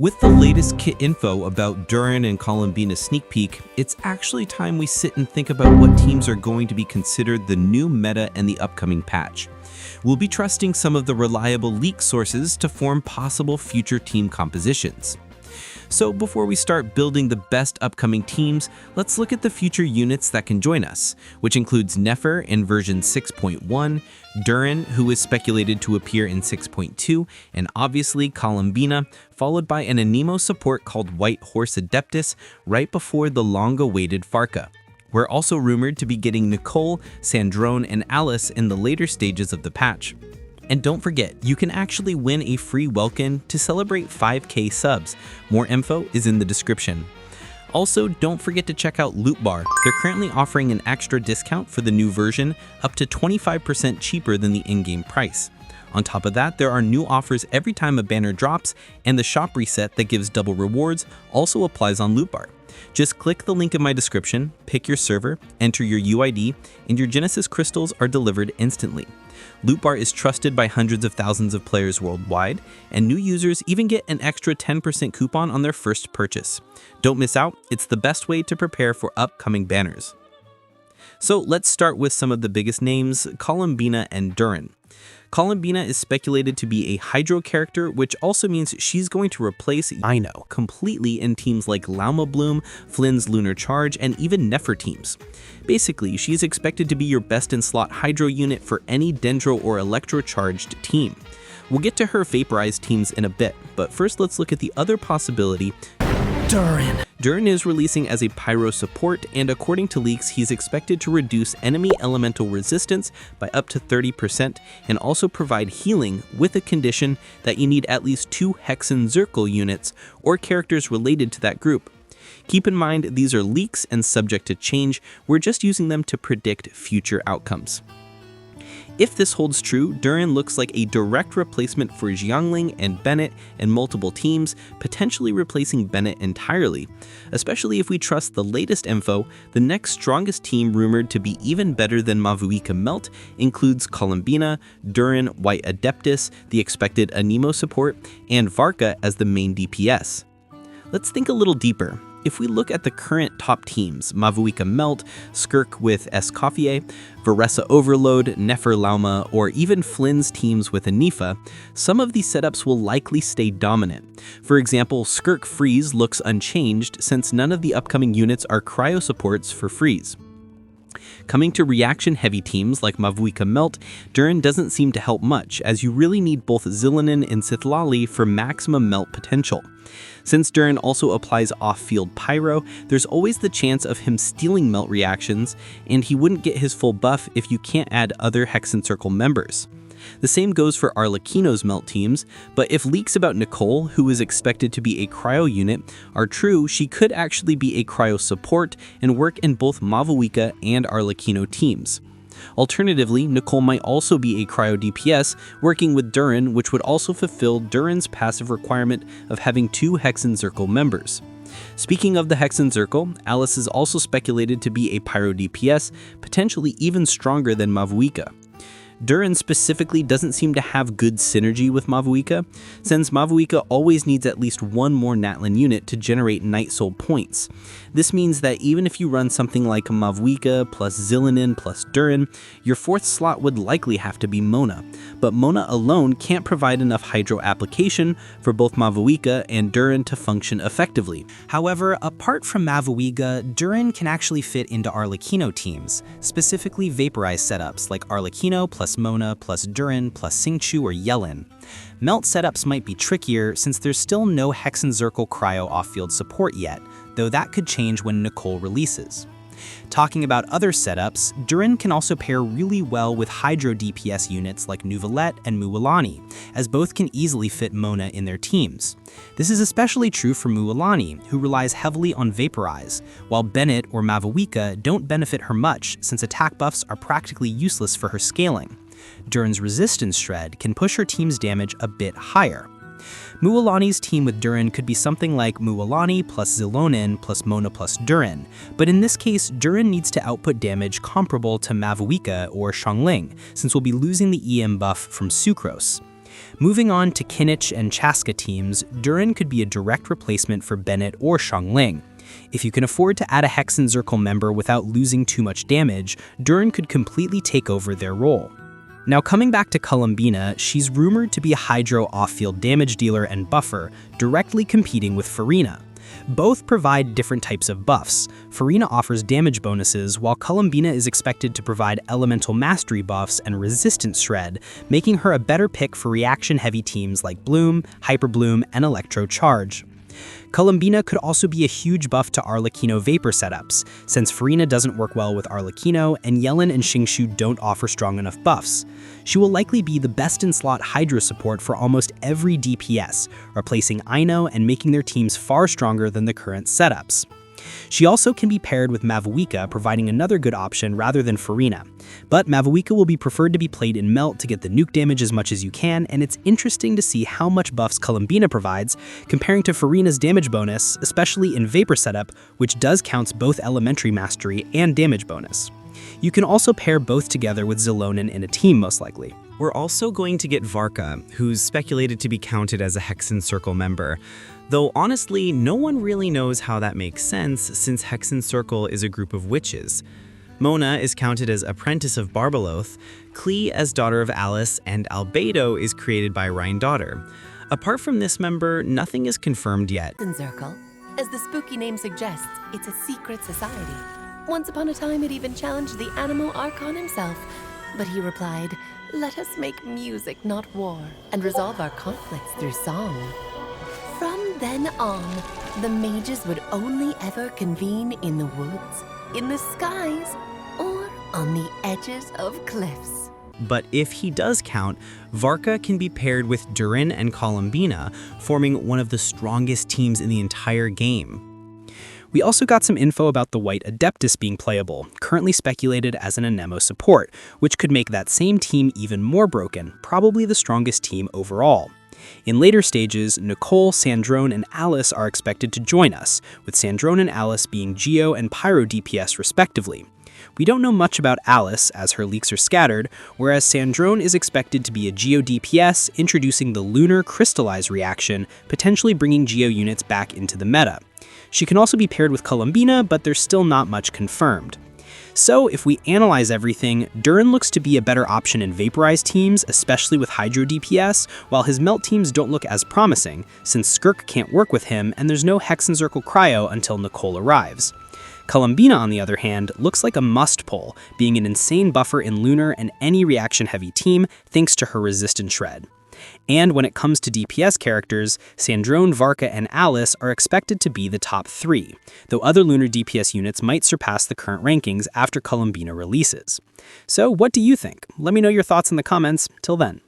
With the latest kit info about Durin and Columbina sneak peek, it's actually time we sit and think about what teams are going to be considered the new meta and the upcoming patch. We'll be trusting some of the reliable leak sources to form possible future team compositions. So before we start building the best upcoming teams, let's look at the future units that can join us, which includes Nefer in version 6.1, Durin, who is speculated to appear in 6.2, and obviously Columbina, followed by an Anemo support called White Horse Adeptus right before the long-awaited Varka. We're also rumored to be getting Nicole, Sandrone, and Alice in the later stages of the patch. And don't forget, you can actually win a free welcome to celebrate 5K subs. More info is in the description. Also, don't forget to check out LootBar. They're currently offering an extra discount for the new version, up to 25% cheaper than the in-game price. On top of that, there are new offers every time a banner drops, and the shop reset that gives double rewards also applies on LootBar. Just click the link in my description, pick your server, enter your UID, and your Genesis crystals are delivered instantly. LootBar is trusted by hundreds of thousands of players worldwide, and new users even get an extra 10% coupon on their first purchase. Don't miss out, it's the best way to prepare for upcoming banners. So let's start with some of the biggest names, Columbina and Durin. Columbina is speculated to be a Hydro character, which also means she's going to replace Aino completely in teams like Bloom, Flynn's Lunar Charge, and even Nefer teams. Basically, she's expected to be your best-in-slot Hydro unit for any Dendro or Electro-charged team. We'll get to her Vaporize teams in a bit, but first let's look at the other possibility, Durin. Durin is releasing as a Pyro support, and according to leaks, he's expected to reduce enemy elemental resistance by up to 30% and also provide healing with a condition that you need at least 2 Hexenzirkel units or characters related to that group. Keep in mind, these are leaks and subject to change. We're just using them to predict future outcomes. If this holds true, Durin looks like a direct replacement for Xiangling and Bennett in multiple teams, potentially replacing Bennett entirely. Especially if we trust the latest info, the next strongest team rumored to be even better than Mavuika Melt includes Columbina, Durin, White Adeptus, the expected Anemo support, and Varka as the main DPS. Let's think a little deeper. If we look at the current top teams, Mavuika Melt, Skirk with Escoffier, Varesa Overload, Nefer Lauma, or even Flynn's teams with Anifa, some of these setups will likely stay dominant. For example, Skirk Freeze looks unchanged since none of the upcoming units are cryo supports for Freeze. Coming to reaction-heavy teams like Mavuika Melt, Durin doesn't seem to help much, as you really need both Zilenin and Sithlali for maximum melt potential. Since Durin also applies off-field Pyro, there's always the chance of him stealing melt reactions, and he wouldn't get his full buff if you can't add other Hexenzirkel members. The same goes for Arlecchino's melt teams, but if leaks about Nicole, who is expected to be a cryo unit, are true, she could actually be a cryo support and work in both Mavuika and Arlecchino teams. Alternatively, Nicole might also be a cryo DPS working with Durin, which would also fulfill Durin's passive requirement of having 2 Hexenzirkel members. Speaking of the Hexenzirkel, Alice is also speculated to be a Pyro DPS, potentially even stronger than Mavuika. Durin specifically doesn't seem to have good synergy with Mavuika, since Mavuika always needs at least one more Natlin unit to generate Night Soul points. This means that even if you run something like Mavuika plus Zilenin plus Durin, your 4th slot would likely have to be Mona, but Mona alone can't provide enough Hydro application for both Mavuika and Durin to function effectively. However, apart from Mavuika, Durin can actually fit into Arlecchino teams, specifically Vaporize setups like Arlecchino plus Mona plus Durin plus Xingqiu or Yellen. Melt setups might be trickier since there's still no Hexenzirkel cryo off-field support yet, though that could change when Nicole releases. Talking about other setups, Durin can also pair really well with Hydro DPS units like Nuvolette and Mualani, as both can easily fit Mona in their teams. This is especially true for Mualani, who relies heavily on Vaporize, while Bennett or Mavuika don't benefit her much since attack buffs are practically useless for her scaling. Durin's resistance shred can push her team's damage a bit higher. Mualani's team with Durin could be something like Mualani plus Zilonin plus Mona plus Durin, but in this case, Durin needs to output damage comparable to Mavuika or Xiangling, since we'll be losing the EM buff from Sucrose. Moving on to Kinich and Chaska teams, Durin could be a direct replacement for Bennett or Xiangling. If you can afford to add a Hexenzirkel member without losing too much damage, Durin could completely take over their role. Now coming back to Columbina, she's rumored to be a Hydro off-field damage dealer and buffer, directly competing with Furina. Both provide different types of buffs. Furina offers damage bonuses, while Columbina is expected to provide elemental mastery buffs and resistance shred, making her a better pick for reaction-heavy teams like Bloom, Hyperbloom, and Electro Charge. Columbina could also be a huge buff to Arlecchino Vapor setups, since Furina doesn't work well with Arlecchino and Yellen and Xingqiu don't offer strong enough buffs. She will likely be the best-in-slot Hydra support for almost every DPS, replacing Aino and making their teams far stronger than the current setups. She also can be paired with Mavuika, providing another good option rather than Furina. But Mavuika will be preferred to be played in Melt to get the nuke damage as much as you can, and it's interesting to see how much buffs Columbina provides, comparing to Furina's damage bonus, especially in Vapor setup, which does counts both elementary mastery and damage bonus. You can also pair both together with Zilonen in a team most likely. We're also going to get Varka, who's speculated to be counted as a Hexenzirkel member. Though honestly, no one really knows how that makes sense since Hexenzirkel is a group of witches. Mona is counted as apprentice of Barbaloth, Klee as daughter of Alice, and Albedo is created by Rhine daughter. Apart from this member, nothing is confirmed yet. Hexenzirkel, as the spooky name suggests, it's a secret society. Once upon a time, it even challenged the Animo Archon himself, but he replied, "Let us make music, not war, and resolve our conflicts through song." From then on, the mages would only ever convene in the woods, in the skies, or on the edges of cliffs. But if he does count, Varka can be paired with Durin and Columbina, forming one of the strongest teams in the entire game. We also got some info about the White Adeptus being playable, currently speculated as an Anemo support, which could make that same team even more broken, probably the strongest team overall. In later stages, Nicole, Sandrone, and Alice are expected to join us, with Sandrone and Alice being Geo and Pyro DPS respectively. We don't know much about Alice, as her leaks are scattered, whereas Sandrone is expected to be a Geo DPS, introducing the Lunar Crystallize reaction, potentially bringing Geo units back into the meta. She can also be paired with Columbina, but there's still not much confirmed. So, if we analyze everything, Durin looks to be a better option in Vaporize teams, especially with Hydro DPS, while his Melt teams don't look as promising, since Skirk can't work with him and there's no Hexenzirkel Cryo until Nicole arrives. Columbina, on the other hand, looks like a must-pull, being an insane buffer in Lunar and any reaction-heavy team thanks to her resistance shred. And when it comes to DPS characters, Sandrone, Varka, and Alice are expected to be the top 3, though other Lunar DPS units might surpass the current rankings after Columbina releases. So what do you think? Let me know your thoughts in the comments. Till then.